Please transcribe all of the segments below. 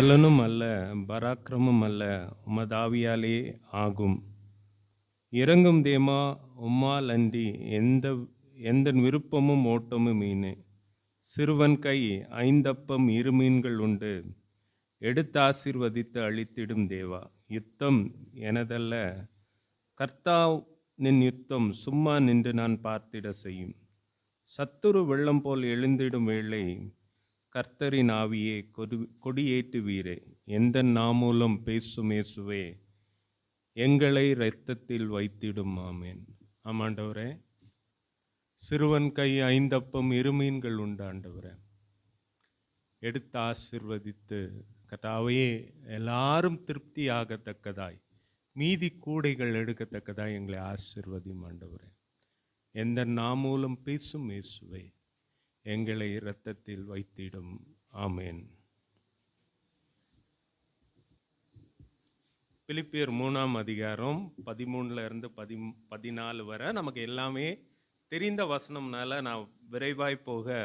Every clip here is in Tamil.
பலனும் அல்ல, பராக்கிரமும் அல்ல, உமதாவியாலே ஆகும். இறங்கும் தேமா உம்மால் அன்றி எந்த விருப்பமும் ஓட்டமும் மீனே. சிறுவன் கை 5 அப்பம் 2 மீன்கள் உண்டு, எடுத்து ஆசீர்வதித்து அழித்திடும் தேவா. யுத்தம் எனதல்ல, கர்த்தாவ் நின் யுத்தம் சும்மா நின்று நான் பார்த்திட செய்யும். சத்துரு வெள்ளம் போல் எழுந்திடும் வேளை, கர்த்தரின் ஆவியே கொடியேற்றுவீரே. எந்த நாமூலம் பேசும் இயேசுவே, எங்களை இரத்தத்தில் வைத்திடும். ஆமேன். ஆமாண்டவரே, சிறுவன் கை 5 அப்பம் 2 மீன்கள் உண்டு ஆண்டவரே. எடுத்து ஆசீர்வதித்து கர்த்தாவே எல்லாரும் திருப்தி ஆகத்தக்கதாய், மீதி கூடைகள் எடுக்கத்தக்கதாய் எங்களை ஆசீர்வதியும் ஆண்டவரே. எந்த நாமூலம் பேசும் இயேசுவே, எங்களை இரத்தத்தில் வைத்திடும். ஆமேன். பிலிப்பியர் 3ஆம் அதிகாரம் 13 to 14 வரை நமக்கு எல்லாமே தெரிந்த வசனம்னால நான் விரைவாய் போக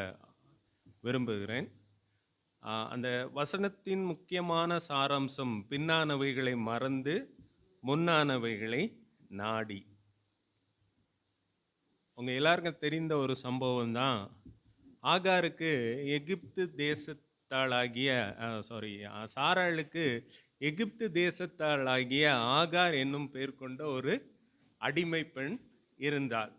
விரும்புகிறேன். அந்த வசனத்தின் முக்கியமான சாராம்சம், பின்னானவைகளை மறந்து முன்னானவைகளை நாடி. உங்க எல்லாருக்கும் தெரிந்த ஒரு சம்பவம் தான், ஆகாருக்கு எகிப்து தேசத்தாளாகிய சாராளுக்கு எகிப்து தேசத்தாளாகிய ஆகார் என்னும் பெயர் கொண்ட ஒரு அடிமை பெண் இருந்தாள்.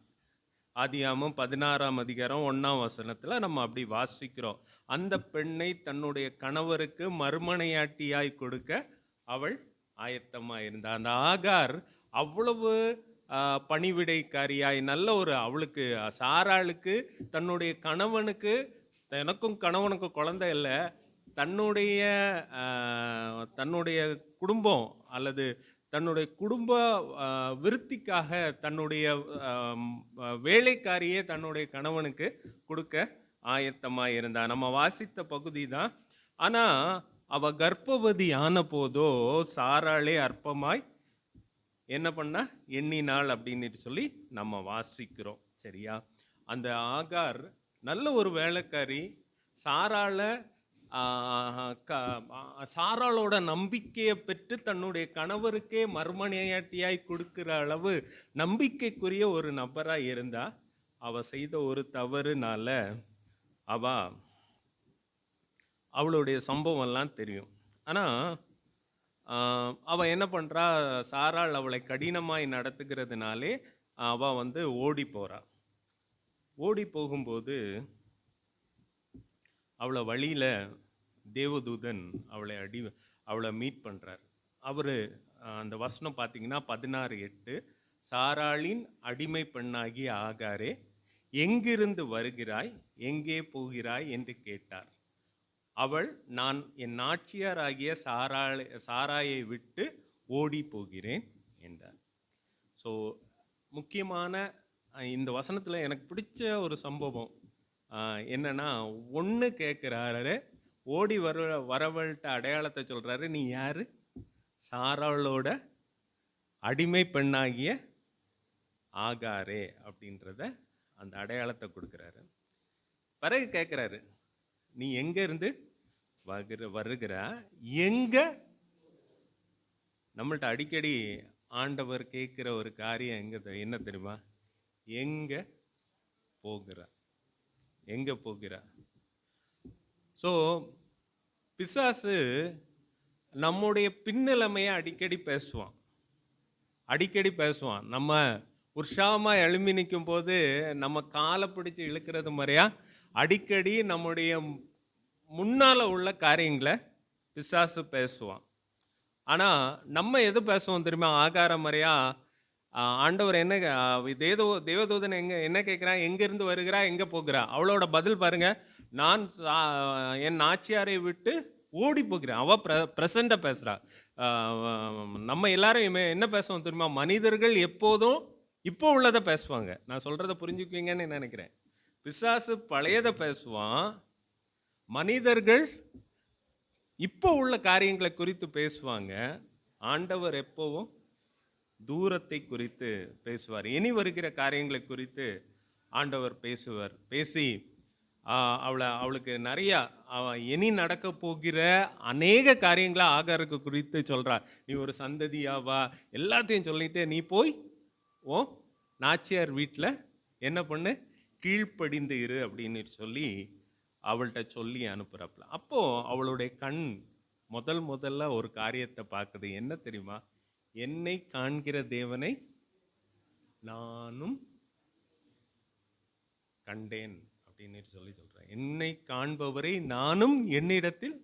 ஆதியாகமம் 16ஆம் அதிகாரம் 1ஆம் வசனத்தில் நம்ம அப்படி வாசிக்கிறோம். அந்த பெண்ணை தன்னுடைய கணவருக்கு மறுமனையாட்டியாய் கொடுக்க அவள் ஆயத்தமாக இருந்தாள். அந்த ஆகார் அவ்வளவு பணிவிடைக்காரியாய், நல்ல ஒரு, அவளுக்கு சாராளுக்கு தன்னுடைய கணவனுக்கு, எனக்கும் கணவனுக்கும் குழந்தை இல்லை, தன்னுடைய குடும்பம் அல்லது தன்னுடைய குடும்ப விருத்திக்காக தன்னுடைய வேலைக்காரியே தன்னுடைய கணவனுக்கு கொடுக்க ஆயத்தமாக இருந்தா. நம்ம வாசித்த பகுதி தான். ஆனால் அவ கர்ப்பவதி ஆன போதோ சாராளே அற்பமாய் என்ன பண்ணா எண்ணினாள் அப்படின்னு சொல்லி நம்ம வாசிக்கிறோம். சரியா? அந்த ஆகார் நல்ல ஒரு வேலைக்காரி. சாராளோட நம்பிக்கையை பெற்று தன்னுடைய கணவருக்கே மறுமனையாட்டியாய் கொடுக்கிற அளவு நம்பிக்கைக்குரிய ஒரு நபராக இருந்தா. அவ செய்த ஒரு தவறுனால அவளுடைய சம்பவம்லாம் தெரியும். ஆனால் அவள் என்ன பண்ணுறா, சாராள் அவளை கடினமாய் நடத்துகிறதுனாலே அவள் ஓடி போகிறா. ஓடி போகும்போது அவளை வழியில் தேவதூதன் அவளை மீட் பண்ணுறார். அவர் அந்த வசனம் பார்த்தீங்கன்னா 16:8, சாராளின் அடிமை பெண்ணாகிய ஆகாரே, எங்கிருந்து வருகிறாய், எங்கே போகிறாய் என்று கேட்டார். அவள், நான் என் நாச்சியாராகிய சாராயை விட்டு ஓடி போகிறேன் என்றார். ஸோ முக்கியமான இந்த வசனத்தில் எனக்கு பிடிச்ச ஒரு சம்பவம் என்னன்னா, ஒன்று கேட்குறாரு, ஓடி வரவள்கிட்ட அடையாளத்தை சொல்கிறாரு. நீ யாரு? சாராளோட அடிமை பெண்ணாகிய ஆகாரே அப்படின்றத அந்த அடையாளத்தை கொடுக்குறாரு. பிறகு கேட்குறாரு, நீ எங்கேருந்து வருகிற, எங்க? நம்மள்ட்ட அடிக்கடி ஆண்டவர் கேட்குற ஒரு காரியம் என்ன தெரியுமா? எங்க போகிற, எங்க போகிற. ஸோ பிசாசு நம்முடைய பின்னிலைமையை அடிக்கடி பேசுவான். நம்ம உற்சாகமாக எழும்பி நிற்கும் போது நம்ம காலை பிடிச்சி இழுக்கிறது மாதிரியா அடிக்கடி நம்முடைய முன்னால் உள்ள காரியங்களை பிசாசு பேசுவான். ஆனால் நம்ம எது பேசுவோம் தெரியுமா? ஆகார மாதிரியா ஆண்டவர் என்ன தேவதூதன் என்ன கேட்குறான், எங்கேருந்து வருகிறா, எங்கே போகிறா? அவளோட பதில் பாருங்க, நான் என் நாச்சியாரை விட்டு ஓடி போகிறேன். அவள் ப்ரெசண்ட்டாக பேசுகிறா. நம்ம எல்லாரும் என்ன பேசுவோம் தெரியுமா? மனிதர்கள் எப்போதும் இப்போ உள்ளதை பேசுவாங்க. நான் சொல்கிறத புரிஞ்சுக்குவீங்கன்னு நினைக்கிறேன். பிசாசு பழையதை பேசுவான், மனிதர்கள் இப்போ உள்ள காரியங்களை குறித்து பேசுவாங்க. ஆண்டவர் எப்போவும் தூரத்தை குறித்து பேசுவார். இனி வருகிற காரியங்களை குறித்து ஆண்டவர் பேசுவார். பேசி அவளுக்கு நிறையா இனி நடக்க போகிற அநேக காரியங்களை ஆகாருக்கு குறித்து சொல்கிறா. நீ ஒரு சந்ததியாவா எல்லாத்தையும் சொல்லிட்டு நீ போய் ஓ நாச்சியார் வீட்டில் என்ன பண்ணு, கீழ்ப்படிந்து இரு அப்படின்னு சொல்லி அவள்கிட்ட சொல்லி அனுப்புகிறப்பல. அப்போது அவளுடைய கண் முதல்ல ஒரு காரியத்தை பார்க்குது. என்ன தெரியுமா? என்னை காண்கிற தேவனை நானும் கண்டேன் அப்படின்னு சொல்றேன். என்னை காண்பவரை நானும் என்னிடத்தில்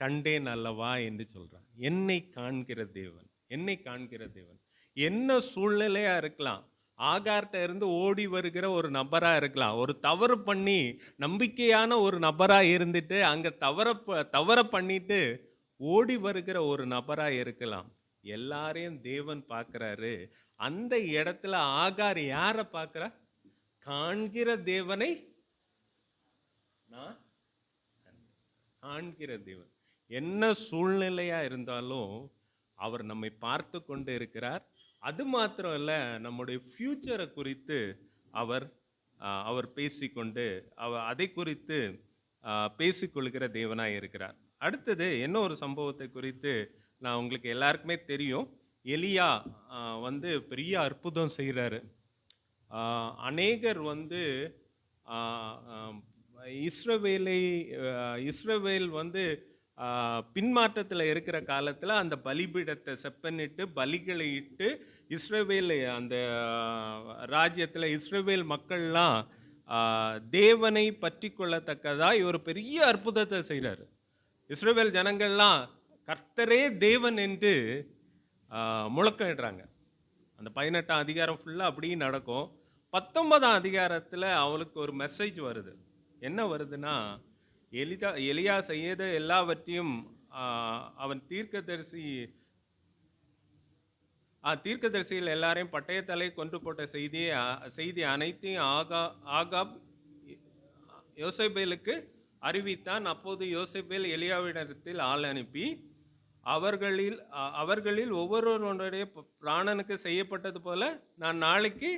கண்டேன் அல்லவா என்று சொல்றான். என்னை காண்கிற தேவன், என்னை காண்கிற தேவன். என்ன சூழ்நிலையா இருக்கலாம், ஆகார்ட்ட இருந்து ஓடி வருகிற ஒரு நபரா இருக்கலாம், ஒரு தவறு பண்ணி நம்பிக்கையான ஒரு நபரா இருந்துட்டு அங்க தவற பண்ணிட்டு ஓடி வருகிற ஒரு நபரா இருக்கலாம். எல்லாரையும் தேவன் பார்க்கிறாரு. அந்த இடத்துல ஆகார் யாரை பார்க்கிறா? காண்கிற தேவனை நான் காண்கிற தேவன். என்ன சூழ்நிலையா இருந்தாலும் அவர் நம்மை பார்த்து கொண்டு இருக்கிறார். அது மாத்திரம் இல்ல, நம்முடைய ஃபியூச்சரை குறித்து அவர் பேசிக்கொண்டு அதை குறித்து பேசிக்கொள்கிற தேவனாய் இருக்கிறார். அடுத்தது என்ன ஒரு சம்பவத்தை குறித்து நான் உங்களுக்கு எல்லாருக்குமே தெரியும். எலியா பெரிய அற்புதம் செய்கிறாரு. அநேகர் இஸ்ரவேல் பின்மாற்றத்தில் இருக்கிற காலத்தில் அந்த பலிபீடத்தை செப்பனிட்டு பலிகளை இட்டு இஸ்ரவேல் அந்த ராஜ்யத்தில் இஸ்ரவேல் மக்கள்லாம் தேவனை பற்றி கொள்ளத்தக்கதாக ஒரு பெரிய அற்புதத்தை செய்கிறார். இஸ்ரவேல் ஜனங்கள்லாம் கர்த்தரே தேவன் என்று முழக்கமிடுறாங்க. அந்த 18ஆம் அதிகாரம் ஃபுல்லாக அப்படியே நடக்கும். 19ஆம் அதிகாரத்தில் அவளுக்கு ஒரு மெசேஜ் வருது. என்ன வருதுன்னா, எலியா செய்த எல்லாவற்றையும் அவன் தீர்க்கதரிசிகள் எல்லாரையும் பட்டயத்தலை கொன்று போட்ட செய்தி அனைத்தையும் ஆகாப் யோசேபேலுக்கு அறிவித்தான். அப்போது யோசேபேல் எலியாவிடத்தில் ஆள் அனுப்பி அவர்களில் ஒவ்வொருவருடைய பிராணனுக்கு செய்யப்பட்டது போல நான் நாளைக்கு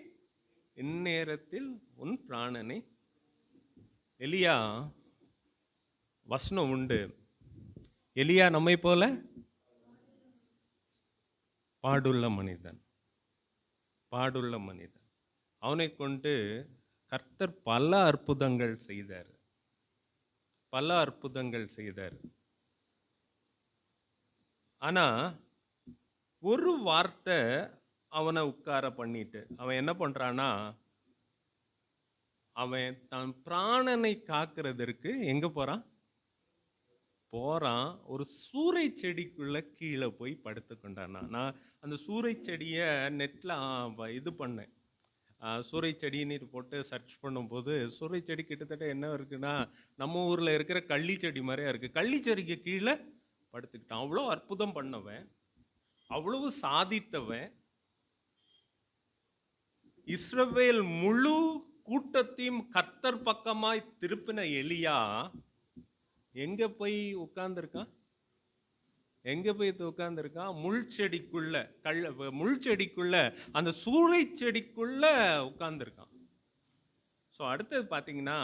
இந்நேரத்தில் உன் பிராணனை. எலியா வசனம் உண்டு. எலியா நம்மை போல பாடுள்ள மனிதன். அவனை கொண்டு கர்த்தர் பல அற்புதங்கள் செய்தார். ஆனா ஒரு வார்த்தை அவனை உட்கார பண்ணிட்டு அவன் என்ன பண்றானா, அவன் தன் பிராணனை காக்கிறதற்கு எங்க போறான் ஒரு சூறை செடிக்குள்ள கீழே போய் படுத்து கொண்டானா. நான் அந்த சூறை செடியை நெட்ல இது பண்ணேன். சூறை செடின்னு போட்டு சர்ச் பண்ணும்போது சூறை செடி கிட்டத்தட்ட என்ன இருக்குன்னா, நம்ம ஊர்ல இருக்கிற கள்ளி செடி மாதிரியா இருக்கு. கள்ளி செடிக்கு கீழே படுத்துக்கிட்டான். அவ்வளோ அற்புதம் பண்ணவன், அவ்வளவு சாதித்தவன். இஸ்ரவேல் முழு கூட்டத்தையும் கர்த்தர் பக்கமாய் திருப்பின எலியா எங்க போய் உட்கார்ந்துருக்கான்? முள் செடிக்குள்ள அந்த சூறை செடிக்குள்ள உட்கார்ந்துருக்கான். ஸோ அடுத்தது பார்த்தீங்கன்னா,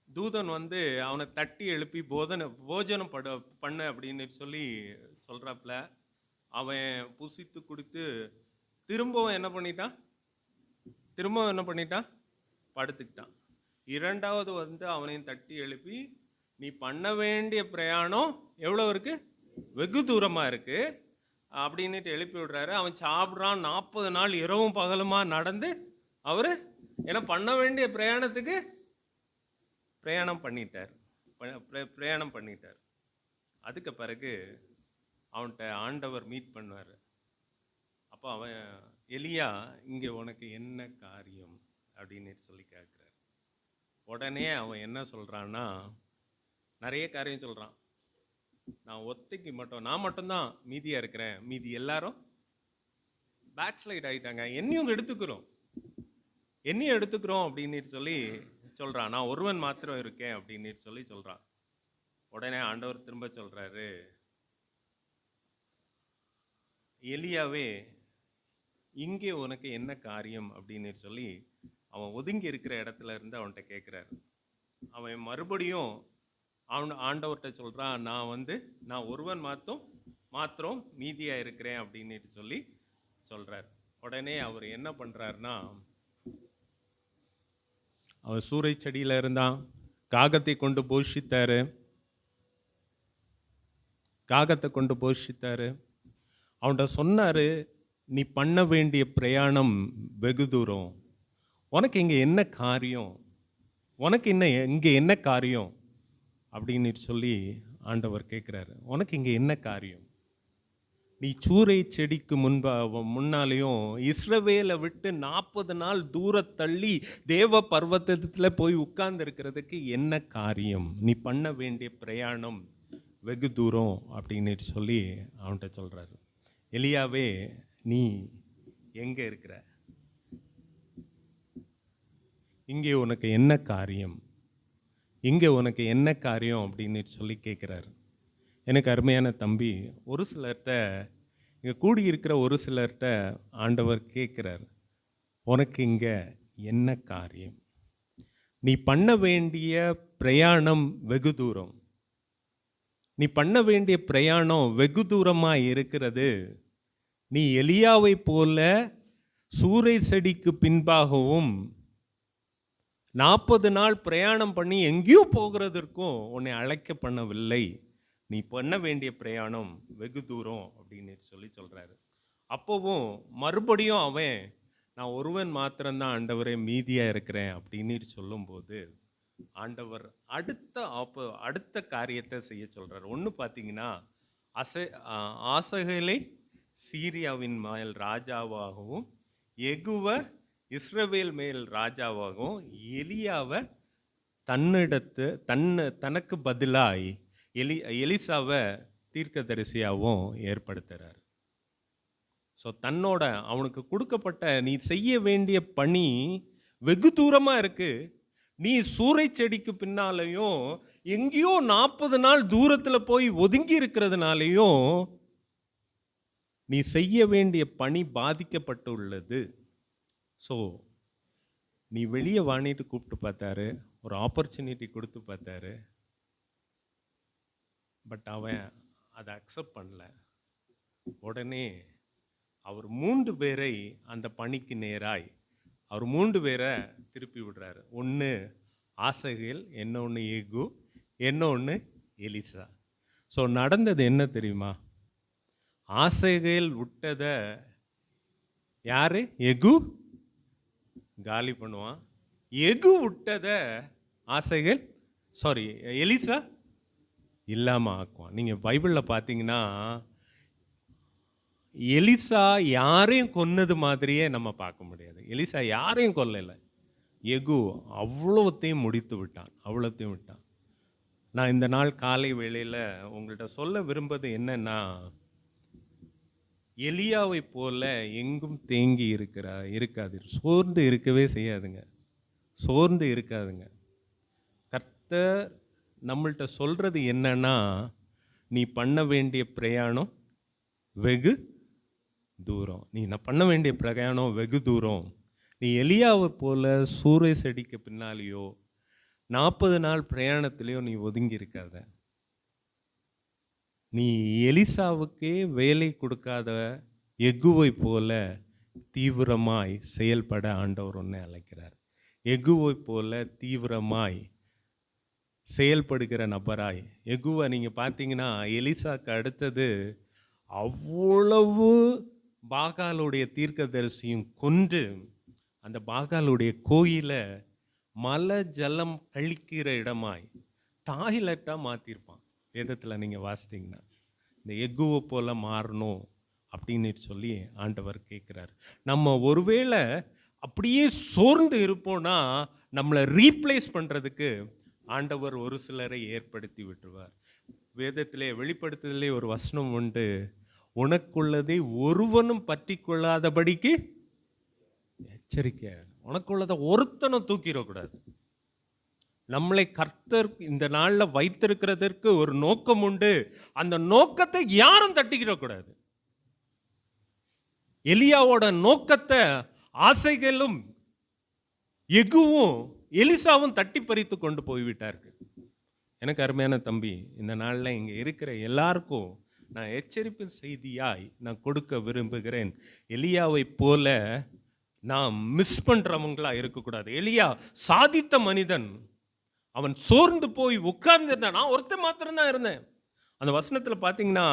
தூதன் அவனை தட்டி எழுப்பி போஜனம் பண்ணு அப்படின்னு சொல்லி சொல்றாப்புல. அவன் புசித்து குடித்து திரும்பவும் என்ன பண்ணிட்டான்? படுத்துக்கிட்டான். இரண்டாவது அவனையும் தட்டி எழுப்பி, நீ பண்ண வேண்டிய பிரயாணம் எவ்வளோ இருக்கு, வெகு தூரமாக இருக்கு அப்படின்னுட்டு எழுப்பி விடுறாரு. அவன் சாப்பிட்றான். 40 நாள் இரவும் பகலுமா நடந்து அவர் என்ன பண்ண வேண்டிய பிரயாணத்துக்கு பிரயாணம் பண்ணிட்டார். அதுக்கு பிறகு அவன்கிட்ட ஆண்டவர் மீட் பண்ணுவார். அப்போ அவன், எலியா இங்கே உனக்கு என்ன காரியம் அப்படின்னு சொல்லி கேட்குறாரு. உடனே அவன் என்ன சொல்கிறான்னா, நிறைய காரியம் சொல்கிறான். நான் மட்டும்தான் மீதியாக இருக்கிறேன், மீதி எல்லாரும் பேக் ஸ்லைட் ஆகிட்டாங்க, என்னையும் எடுத்துக்கிறோம் அப்படின்னு சொல்லி சொல்கிறான். நான் ஒருவன் மாத்திரம் இருக்கேன் அப்படின்னு சொல்லி சொல்கிறான். உடனே ஆண்டவர் திரும்ப சொல்கிறாரு, எலியாவே இங்கே உனக்கு என்ன காரியம் அப்படின்னு சொல்லி அவன் ஒதுங்கி இருக்கிற இடத்துல இருந்து அவன்கிட்ட கேட்குறாரு. அவன் மறுபடியும் ஆண்டவர்கிட்ட சொல்கிறான், நான் ஒருவன் மாத்திரம் மீதியாக இருக்கிறேன் அப்படின்னு சொல்லி சொல்கிறார். உடனே அவர் என்ன பண்ணுறாருன்னா, அவர் சூறை செடியில் இருந்தான், காகத்தை கொண்டு போஷித்தாரு. அவன்கிட்ட சொன்னார், நீ பண்ண வேண்டிய பிரயாணம் வெகு தூரம், உனக்கு இங்கே என்ன காரியம், இங்கே என்ன காரியம் அப்படின்னு சொல்லி ஆண்டவர் கேட்குறாரு. உனக்கு இங்கே என்ன காரியம்? நீ சூறை செடிக்கு முன்னாலேயும் இஸ்ரவேலை விட்டு 40 நாள் தள்ளி தேவ பர்வதத்தில் போய் உட்கார்ந்து இருக்கிறதுக்கு என்ன காரியம்? நீ பண்ண வேண்டிய பிரயாணம் வெகு தூரம் அப்படின்னு சொல்லி அவன்கிட்ட சொல்கிறாரு. எலியாவே, நீ எங்கே இருக்கிற? இங்கே உனக்கு என்ன காரியம்? அப்படின்னு சொல்லி கேட்குறாரு. எனக்கு அருமையான தம்பி, ஒரு சிலர்கிட்ட, இங்கே கூடியிருக்கிற ஒரு சிலர்கிட்ட ஆண்டவர் கேட்குறார், உனக்கு இங்கே என்ன காரியம்? நீ பண்ண வேண்டிய பிரயாணம் வெகு தூரம். நீ பண்ண வேண்டிய பிரயாணம் வெகு தூரமாக இருக்கிறது. நீ எலியாவை போல சூறை செடிக்கு பின்பாகவும் 40 நாள் பிரயாணம் பண்ணி எங்கேயோ போகிறதற்கும் உன்னை அழைக்க பண்ணவில்லை. நீ பண்ண வேண்டிய பிரயாணம் வெகு தூரம் அப்படின்னு சொல்லி சொல்கிறாரு. அப்போவும் மறுபடியும் அவன், நான் ஒருவன் மாத்திரம்தான் ஆண்டவரே மீதியாக இருக்கிறேன் அப்படின்னு சொல்லும்போது ஆண்டவர் அடுத்த காரியத்தை செய்ய சொல்கிறார். ஒன்று பார்த்தீங்கன்னா, ஆசகேலை சீரியாவின் மேல் ராஜாவாகவும் எகுவ இஸ்ரவேல் மேல் ராஜாவாகவும் எலியாவை தனக்கு பதிலாய் எலிசாவை தீர்க்கதரிசியாகவும் ஏற்படுத்துகிறார். ஸோ அவனுக்கு கொடுக்கப்பட்ட நீ செய்ய வேண்டிய பணி வெகு தூரமாக இருக்கு. நீ சூறை செடிக்கு பின்னாலையும் எங்கேயோ 40 நாள் தூரத்தில் போய் ஒதுங்கி இருக்கிறதுனாலையும் நீ செய்ய வேண்டிய பணி பாதிக்கப்பட்டுள்ளது. ஸோ நீ வெளியே வாணிட்டு கூப்பிட்டு பார்த்தாரு, ஒரு ஆப்பர்ச்சுனிட்டி கொடுத்து பார்த்தாரு. பட் அவன் அதை அக்செப்ட் பண்ணல. உடனே அவர் 3 பேரை அந்த பணிக்கு நேராய் அவர் 3 பேரை திருப்பி விடுறாரு. ஒன்று ஆசகேல், இன்னொன்று எகு, இன்னொன்று எலிசா. ஸோ நடந்தது என்ன தெரியுமா? ஆசகேல் விட்டதை யாரு? எகு காலி பண்ணுவான். எகு விட்டதை எலிசா இல்லாமல் ஆக்குவான். நீங்கள் பைபிளில் பார்த்தீங்கன்னா எலிசா யாரையும் கொன்னது மாதிரியே நம்ம பார்க்க முடியாது. எலிசா யாரையும் கொல்லலை. எகு அவ்வளோத்தையும் விட்டான். நான் இந்த நாள் காலை வேளையில் உங்கள்கிட்ட சொல்ல விரும்புவது என்னன்னா, எலியாவை போல எங்கும் தேங்கி இருக்காது. சோர்ந்து இருக்காதுங்க. கர்த்தர் நம்மள்கிட்ட சொல்றது என்னன்னா, நீ பண்ண வேண்டிய பிரயாணம் வெகு தூரம். நீ எலியாவை போல சூறை செடிக்கு பின்னாலேயோ 40 நாள் பிரயாணத்திலேயோ நீ ஒதுங்கி இருக்காத. நீ எலிசாவுக்கே வேலை கொடுக்காத எகுவை போல தீவிரமாய் செயல்பட ஆண்டவர் உன்னை அழைக்கிறார். எகுவை போல தீவிரமாய் செயல்படுகிற நபராய். எகுவை நீங்கள் பார்த்தீங்கன்னா எலிசாக்கு அடுத்தது அவ்வளவு பாகாலுடைய தீர்க்கதரிசியும் கொன்று அந்த பாகாலுடைய கோயிலை மலை ஜலம் கழிக்கிற இடமாய் டாய்லெட்டாக மாற்றிருப்பான். வேதத்தில் நீங்கள் வாசித்தீங்கன்னா இந்த எகுவை போல மாறணும் அப்படின்னு சொல்லி ஆண்டவர் கேட்குறாரு. நம்ம ஒருவேளை அப்படியே சோர்ந்து இருப்போம்னா நம்மளை ரீப்ளேஸ் பண்ணுறதுக்கு ஆண்டவர் ஒரு சிலரை ஏற்படுத்தி விட்டுருவார். வேதத்திலே வெளிப்படுத்துதலே ஒரு வசனம் உண்டு, உனக்குள்ளதை ஒருவனும் பற்றி கொள்ளாதபடிக்கு எச்சரிக்கை. உனக்குள்ளதை ஒருத்தனும் தூக்கிடக்கூடாது. நம்மளை கர்த்தர் இந்த நாளில் வைத்திருக்கிறதற்கு ஒரு நோக்கம் உண்டு. அந்த நோக்கத்தை யாரும் தட்டிக்கிடக்கூடாது. எலியாவோட நோக்கத்தை ஆசைகளும் எகுவும் எலிசாவும் தட்டி பறித்து கொண்டு போய்விட்டார்கள். எனக்கு அருமையான தம்பி, இந்த நாளில் இங்கே இருக்கிற எல்லாருக்கும் நான் எச்சரிப்பு செய்தியாய் நான் கொடுக்க விரும்புகிறேன். எலியாவை போல நான் மிஸ் பண்றவங்களா இருக்கக்கூடாது. எலியா சாதித்த மனிதன், அவன் சோர்ந்து போய் உட்கார்ந்துருந்தான். நான் ஒருத்தர் மாத்திரம்தான் இருந்தேன். அந்த வசனத்துல பாத்தீங்கன்னா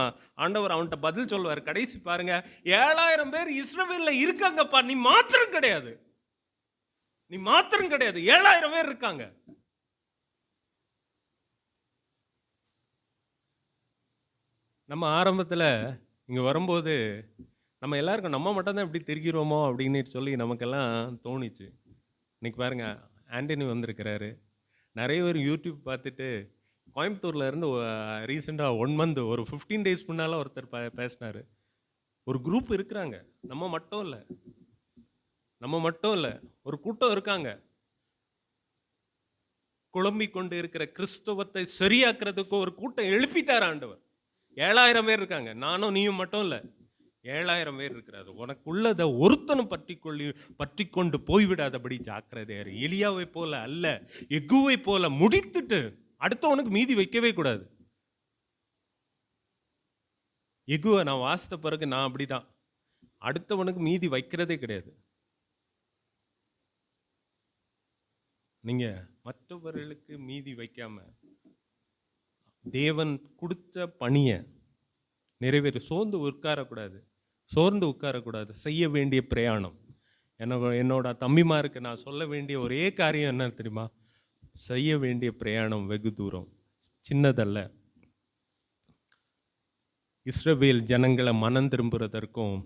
ஆண்டவர் அவன்கிட்ட பதில் சொல்வார். கடைசி பாருங்க, 7000 பேர் இஸ்ரவேல்ல இருக்காங்கப்பா, நீ மாத்திரம் கிடையாது, நீ மாத்திரம் கிடையாது, 7000 பேர் இருக்காங்க. நம்ம ஆரம்பத்துல இங்க வரும்போது நம்ம எல்லாருக்கும் நம்ம மட்டும் தான் இப்படி தெரிகிறோமோ அப்படின்னு சொல்லி நமக்கெல்லாம் தோணிச்சு. இன்னைக்கு பாருங்க, ஆண்டனி வந்திருக்கிறாரு. நிறைய பேர் யூடியூப் பார்த்துட்டு கோயம்புத்தூர்ல இருந்து ரீசெண்டாக 1 மந்த் ஒரு 15 டேஸ் முன்னால ஒருத்தர் பேசினாரு. ஒரு குரூப் இருக்கிறாங்க, நம்ம மட்டும் இல்லை, ஒரு கூட்டம் இருக்காங்க. குழம்பி கொண்டு இருக்கிற கிறிஸ்தவத்தை சரியாக்குறதுக்கு ஒரு கூட்டம் எழுப்பிட்டார் ஆண்டவர். 7000 பேர் இருக்காங்க. நானும் நீயும் மட்டும் இல்லை, 7000 பேர் இருக்கிறாரு. உனக்குள்ளதை ஒருத்தனும் பற்றி கொண்டு போய்விடாதபடி ஜாக்கிரதையாரு. எலியாவை போல அல்ல, எகுவை போல முடித்துட்டு அடுத்தவனுக்கு மீதி வைக்கவே கூடாது. எகுவை நான் வாசித்த பிறகு நான் அப்படிதான், அடுத்தவனுக்கு மீதி வைக்கிறதே கிடையாது. நீங்க மற்றவர்களுக்கு மீதி வைக்காம தேவன் கொடுத்த பணியை நிறைவேற சோர்ந்து உட்காரக்கூடாது. செய்ய வேண்டிய பிரயாணம். என்னோட தம்பிமாருக்கு நான் சொல்ல வேண்டிய ஒரே காரியம் என்ன தெரியுமா? செய்ய வேண்டிய பிரயாணம் வெகு தூரம், சின்னதல்ல. இஸ்ரவேல் ஜனங்களை மனம் திரும்புறதற்கும்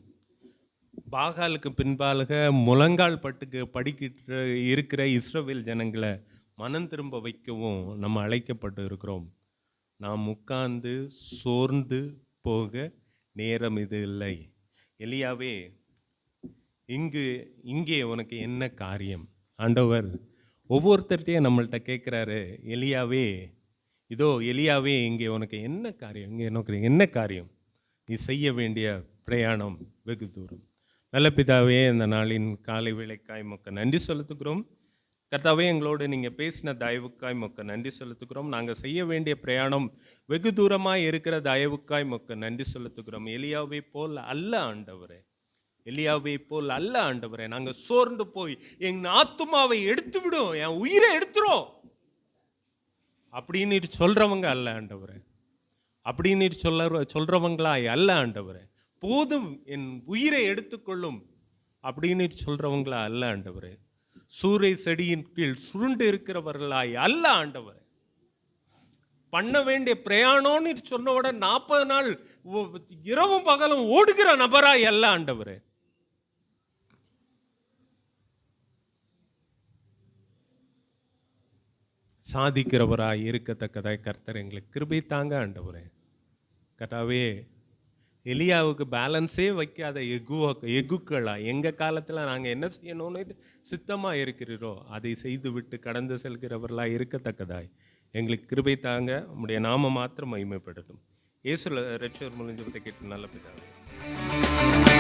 பாகாலுக்கு பின்பாக முழங்கால் பட்டுக்கு படிக்கிட்டு இருக்கிற இஸ்ரவேல் ஜனங்களை மனம் திரும்ப வைக்கவும் நம்ம அழைக்கப்பட்டு இருக்கிறோம். நாம் உட்கார்ந்து சோர்ந்து போக நேரம் இது இல்லை. எலியாவே, இங்கே உனக்கு என்ன காரியம்? ஆண்டவர் ஒவ்வொருத்தர்கிட்டையும் நம்மள்கிட்ட கேட்குறாரு, எலியாவே இங்கே உனக்கு என்ன காரியம்? இங்கே உனக்கு என்ன காரியம்? நீ செய்ய வேண்டிய பிரயாணம் வெகு தூரம். நல்ல பிதாவே, இந்த நாளின் காலை வேளைக்காய் மொக்க நன்றி செலுத்துகிறோம். கர்த்தாவே, எங்களோடு நீங்கள் பேசின தயவுக்காய் மொக்க நன்றி செலுத்துகிறோம். நாங்கள் செய்ய வேண்டிய பிரயாணம் வெகு தூரமாக இருக்கிற தயவுக்காய் மொக்க நன்றி செலுத்துகிறோம். எலியாவை போல் அல்ல ஆண்டவரே, நாங்கள் சோர்ந்து போய் எங்கள் ஆத்துமாவை எடுத்து விடும், என் உயிரை எடுத்துரும் அப்படின்னு சொல்றவங்க அல்ல ஆண்டவரே. அப்படின்னு சொல்றவங்களாய் அல்ல ஆண்டவரே. போதும், என் உயிரை எடுத்துக்கொள்ளும் அப்படின்னு சொல்றவங்களா அல்ல ஆண்டவரே. சூறை செடியின் கீழ் சுருண்டு இருக்கிறவர்களாய் அல்ல ஆண்டவரே. பண்ண வேண்டிய பிரயாணம்னு சொன்ன உடனே 40 நாள் இரவும் பகலும் ஓடுகிற நபராய் அல்ல ஆண்டவரே. சாதிக்கிறவராய் இருக்கத்தக்கதாய் கர்த்தர் எங்களுக்கு கிருபை தாங்க ஆண்டவரே. கர்த்தாவே, எலியாவுக்கு பேலன்ஸே வைக்காத எகுக்களா எங்கள் காலத்தில் நாங்கள் என்ன செய்யணும்னு சித்தமாக இருக்கிறீரோ அதை செய்து விட்டு கடந்து செல்கிறவர்களாக இருக்கத்தக்கதாய் எங்களுக்கு கிருபை தாங்க. உம்முடைய நாம மாத்திரம் மகிமைப்படட்டும். இயேசு ரட்சகர் மூலம் ஜெபத்தை கேட்டு நல்ல பிதாவே.